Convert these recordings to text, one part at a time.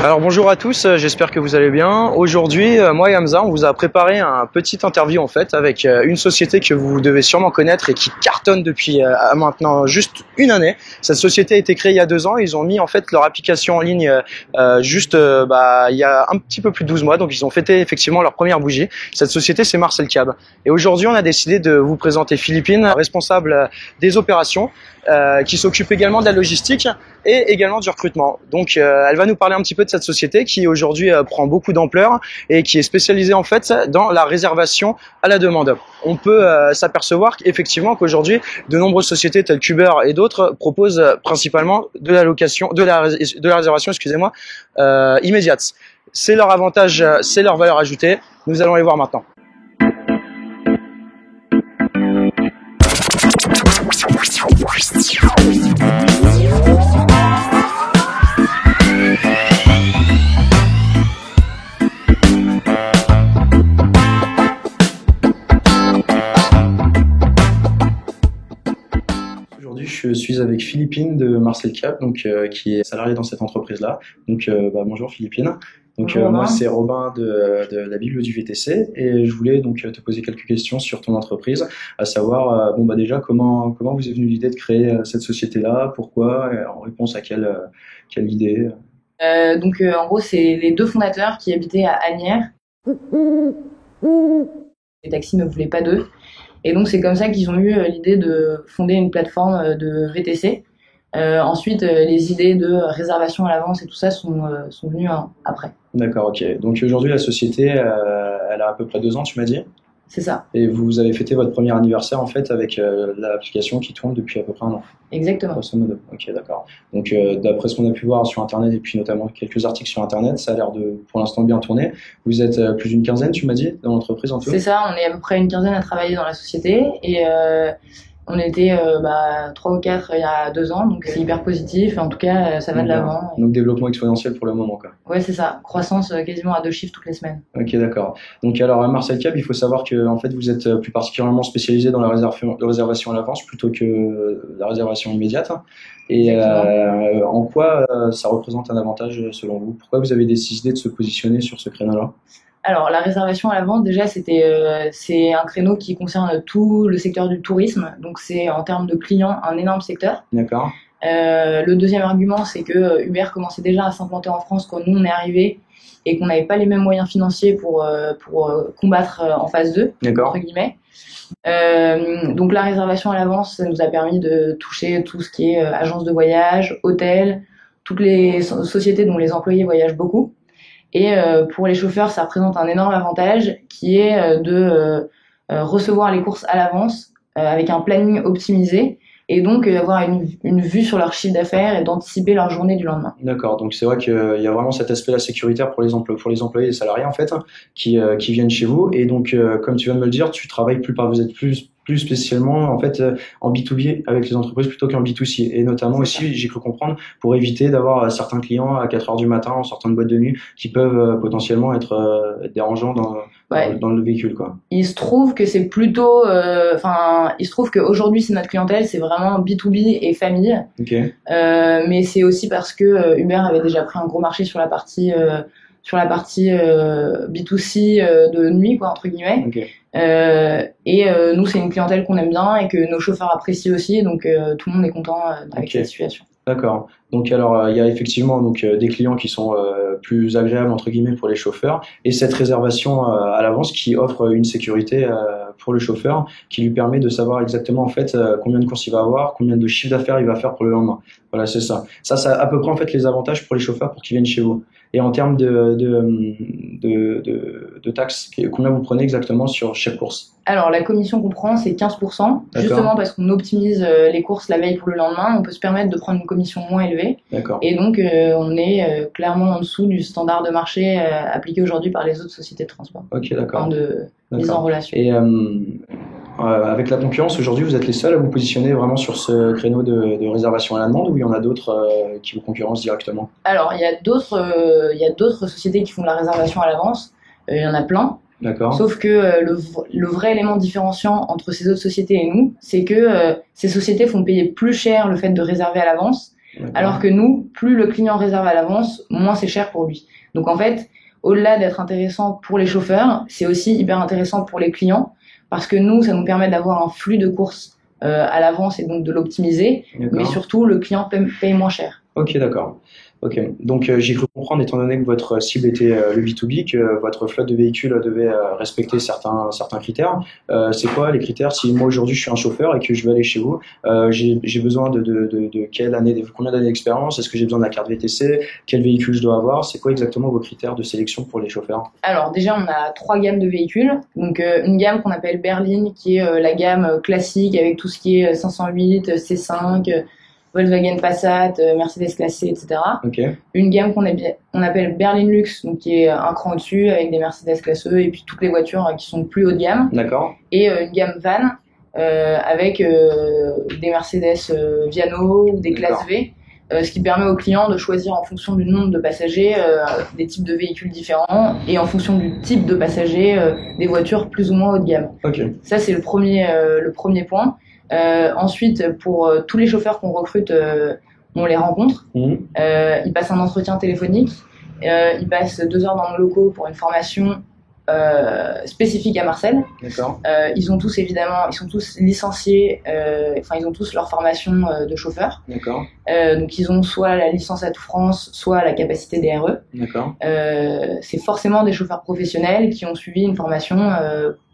Alors bonjour à tous, j'espère que vous allez bien. Aujourd'hui, moi et Hamza, on vous a préparé un petit interview en fait avec une société que vous devez sûrement connaître et qui cartonne depuis maintenant juste une année. Cette société a été créée il y a 2 ans. Ils ont mis en fait leur application en ligne il y a un petit peu plus de 12 mois. Donc ils ont fêté effectivement leur première bougie. Cette société, c'est Marcel Cab. Et aujourd'hui, on a décidé de vous présenter Philippine, responsable des opérations, qui s'occupe également de la logistique et également du recrutement. Donc elle va nous parler un petit peu de cette société qui aujourd'hui prend beaucoup d'ampleur et qui est spécialisée en fait dans la réservation à la demande. On peut s'apercevoir effectivement qu'aujourd'hui de nombreuses sociétés telles qu'Uber et d'autres proposent principalement de la location, de la réservation, immédiate. C'est leur avantage, c'est leur valeur ajoutée. Nous allons les voir maintenant. Aujourd'hui, je suis avec Philippine de Marcel Cab, qui est salarié dans cette entreprise-là. Bonjour Philippine. Moi, c'est Robin de la Bible du VTC et je voulais donc te poser quelques questions sur ton entreprise, à savoir déjà comment vous est venue l'idée de créer cette société-là, pourquoi, et en réponse à quelle idée. En gros, c'est les 2 fondateurs qui habitaient à Asnières. Les taxis ne voulaient pas d'eux. Et donc, c'est comme ça qu'ils ont eu l'idée de fonder une plateforme de VTC. Ensuite, les idées de réservation à l'avance et tout ça sont venues après. D'accord, ok. Donc aujourd'hui, la société, elle a à peu près 2 ans, tu m'as dit ? C'est ça. Et vous avez fêté votre premier anniversaire en fait avec l'application qui tourne depuis à peu près 1 an. Exactement. Grosso modo. Ok, d'accord. Donc d'après ce qu'on a pu voir sur internet et puis notamment quelques articles sur internet, ça a l'air de pour l'instant bien tourner. Vous êtes plus d'une quinzaine, tu m'as dit, dans l'entreprise en tout ? C'est ça, on est à peu près une quinzaine à travailler dans la société et on était 3 ou 4 il y a 2 ans, donc c'est hyper positif. En tout cas, ça va de l'avant. Donc développement exponentiel pour le moment, quoi. Ouais, c'est ça. Croissance quasiment à 2 chiffres toutes les semaines. Ok, d'accord. Donc alors à Marcel Cab, il faut savoir que en fait vous êtes plus particulièrement spécialisé dans la réservation à l'avance plutôt que la réservation immédiate. Et en quoi ça représente un avantage selon vous ? Pourquoi vous avez décidé de se positionner sur ce créneau-là ? Alors, la réservation à l'avance, déjà, c'est un créneau qui concerne tout le secteur du tourisme. Donc, c'est en termes de clients un énorme secteur. D'accord. Le deuxième argument, c'est que Uber commençait déjà à s'implanter en France quand nous on est arrivés et qu'on n'avait pas les mêmes moyens financiers pour combattre en phase 2, entre guillemets. Donc, la réservation à l'avance, ça nous a permis de toucher tout ce qui est agence de voyage, hôtel, toutes les sociétés dont les employés voyagent beaucoup. Et pour les chauffeurs, ça représente un énorme avantage qui est de recevoir les courses à l'avance avec un planning optimisé et donc avoir une vue sur leur chiffre d'affaires et d'anticiper leur journée du lendemain. D'accord, donc c'est vrai qu'il y a vraiment cet aspect-là sécuritaire pour les employés et salariés en fait qui viennent chez vous. Et donc comme tu viens de me le dire, vous êtes plus spécialement en fait en B2B avec les entreprises plutôt qu'en B2C, et notamment aussi, j'ai cru comprendre, pour éviter d'avoir certains clients à 4h du matin en sortant de boîte de nuit qui peuvent potentiellement être dérangeants dans le véhicule, quoi. Il se trouve que c'est plutôt il se trouve qu'aujourd'hui c'est notre clientèle, c'est vraiment B2B et famille. Okay. Mais c'est aussi parce que Uber avait déjà pris un gros marché sur la partie B2C de nuit, quoi, entre guillemets. Okay. Nous, c'est une clientèle qu'on aime bien et que nos chauffeurs apprécient aussi, donc tout le monde est content avec cette situation. D'accord. Donc alors il y a effectivement des clients qui sont plus agréables entre guillemets pour les chauffeurs, et cette réservation à l'avance qui offre une sécurité pour le chauffeur, qui lui permet de savoir exactement en fait combien de courses il va avoir, combien de chiffre d'affaires il va faire pour le lendemain. Voilà, c'est ça. Ça à peu près en fait les avantages pour les chauffeurs pour qu'ils viennent chez vous. Et en termes de taxes, combien vous prenez exactement sur chaque course ? Alors, la commission qu'on prend, c'est 15%, justement parce qu'on optimise les courses la veille pour le lendemain. On peut se permettre de prendre une commission moins élevée. D'accord. Et donc, on est clairement en dessous du standard de marché appliqué aujourd'hui par les autres sociétés de transport. Ok, d'accord. De mise en relation. Et avec la concurrence, aujourd'hui, vous êtes les seuls à vous positionner vraiment sur ce créneau de réservation à la demande, ou il y en a d'autres qui vous concurrencent directement ? Alors, il y a d'autres sociétés qui font de la réservation à l'avance. Il y en a plein. D'accord. Sauf que le vrai élément différenciant entre ces autres sociétés et nous, c'est que ces sociétés font payer plus cher le fait de réserver à l'avance, Alors que nous, plus le client réserve à l'avance, moins c'est cher pour lui. Donc en fait, au-delà d'être intéressant pour les chauffeurs, c'est aussi hyper intéressant pour les clients parce que nous, ça nous permet d'avoir un flux de courses à l'avance et donc de l'optimiser, mais surtout le client paye moins cher. Ok, d'accord. Ok, donc j'ai cru comprendre, étant donné que votre cible était le B2B, que votre flotte de véhicules devait respecter certains critères. C'est quoi les critères? Si moi aujourd'hui je suis un chauffeur et que je veux aller chez vous, j'ai besoin de quelle année, combien d'années d'expérience? Est-ce que j'ai besoin de la carte VTC? Quel véhicule je dois avoir? C'est quoi exactement vos critères de sélection pour les chauffeurs? Alors déjà, on a 3 gammes de véhicules. Donc une gamme qu'on appelle Berline, qui est la gamme classique avec tout ce qui est 508, C5, Volkswagen Passat, Mercedes classé, etc. Okay. Une gamme qu'on appelle Berline Luxe, donc qui est un cran au-dessus avec des Mercedes classe E et puis toutes les voitures qui sont plus haut de gamme. D'accord. Et une gamme van avec des Mercedes Viano ou des classes V, ce qui permet aux clients de choisir en fonction du nombre de passagers des types de véhicules différents et en fonction du type de passagers des voitures plus ou moins haut de gamme. Okay. Ça, c'est le premier point. Ensuite, pour tous les chauffeurs qu'on recrute, on les rencontre. Ils passent un entretien téléphonique. Ils passent 2 heures dans nos locaux pour une formation spécifique à Marseille. D'accord. Ils sont tous licenciés. Ils ont tous leur formation de chauffeur. D'accord. Donc ils ont soit la licence Atout France, soit la capacité DRE. D'accord. C'est forcément des chauffeurs professionnels qui ont suivi une formation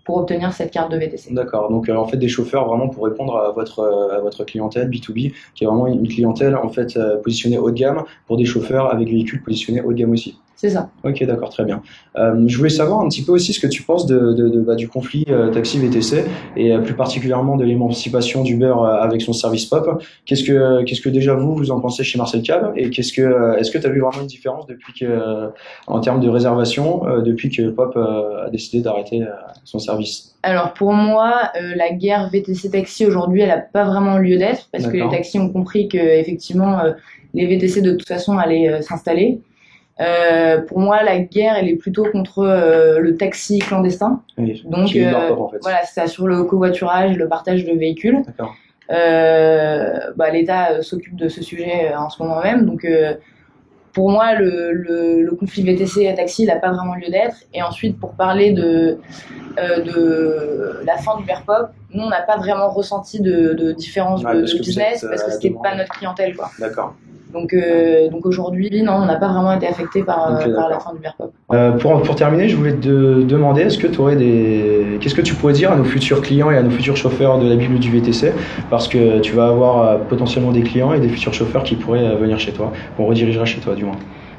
pour obtenir cette carte de VTC. D'accord, donc en fait des chauffeurs vraiment pour répondre à votre clientèle B2B, qui est vraiment une clientèle en fait positionnée haut de gamme pour des chauffeurs avec véhicules positionnés haut de gamme aussi. C'est ça. Ok, d'accord, très bien. Je voulais savoir un petit peu aussi ce que tu penses du conflit taxi-VTC et plus particulièrement de l'émancipation d'Uber avec son service POP. Qu'est-ce que déjà vous en pensez chez Marcel Cab et est-ce que tu as vu vraiment une différence en termes de réservation depuis que POP a décidé d'arrêter son service? Alors pour moi, la guerre VTC taxi aujourd'hui, elle n'a pas vraiment lieu d'être parce que les taxis ont compris que effectivement les VTC de toute façon allaient s'installer. Pour moi, la guerre, elle est plutôt contre le taxi clandestin. Oui, donc en fait. voilà, c'est sur le covoiturage et le partage de véhicules. D'accord. L'État s'occupe de ce sujet en ce moment même. Donc pour moi, le conflit VTC et taxi, il n'a pas vraiment lieu d'être. Et ensuite, pour parler de la fin du Uberpop, nous, on n'a pas vraiment ressenti de différence de business parce que c'était pas notre clientèle, quoi. D'accord. Donc aujourd'hui, non, on n'a pas vraiment été affecté par la fin du Uberpop. Pour terminer, je voulais te demander, qu'est-ce que tu pourrais dire à nos futurs clients et à nos futurs chauffeurs de la Bible du VTC, parce que tu vas avoir potentiellement des clients et des futurs chauffeurs qui pourraient venir chez toi, qu'on redirigera chez toi du moins.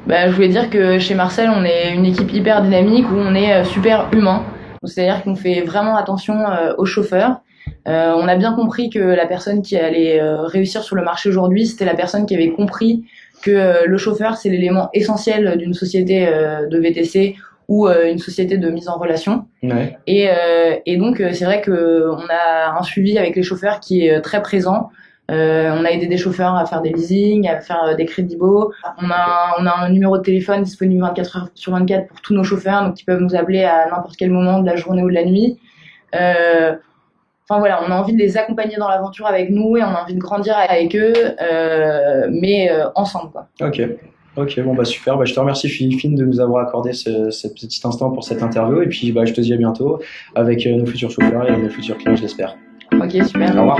Je voulais dire que chez Marcel, on est une équipe hyper dynamique où on est super humain. C'est-à-dire qu'on fait vraiment attention aux chauffeurs. On a bien compris que la personne qui allait réussir sur le marché aujourd'hui, c'était la personne qui avait compris que le chauffeur, c'est l'élément essentiel d'une société de VTC ou une société de mise en relation. Ouais. Et donc, c'est vrai qu'on a un suivi avec les chauffeurs qui est très présent. On a aidé des chauffeurs à faire des leasings, à faire des crédits beaux. On a un numéro de téléphone disponible 24 heures sur 24 pour tous nos chauffeurs, donc ils peuvent nous appeler à n'importe quel moment de la journée ou de la nuit. Enfin voilà, on a envie de les accompagner dans l'aventure avec nous et on a envie de grandir avec eux, mais ensemble, quoi. Ok, bon super. Je te remercie Philippine de nous avoir accordé ce petit instant pour cette interview et puis je te dis à bientôt avec nos futurs chauffeurs et nos futurs clients, je l'espère. Ok, super. Au revoir.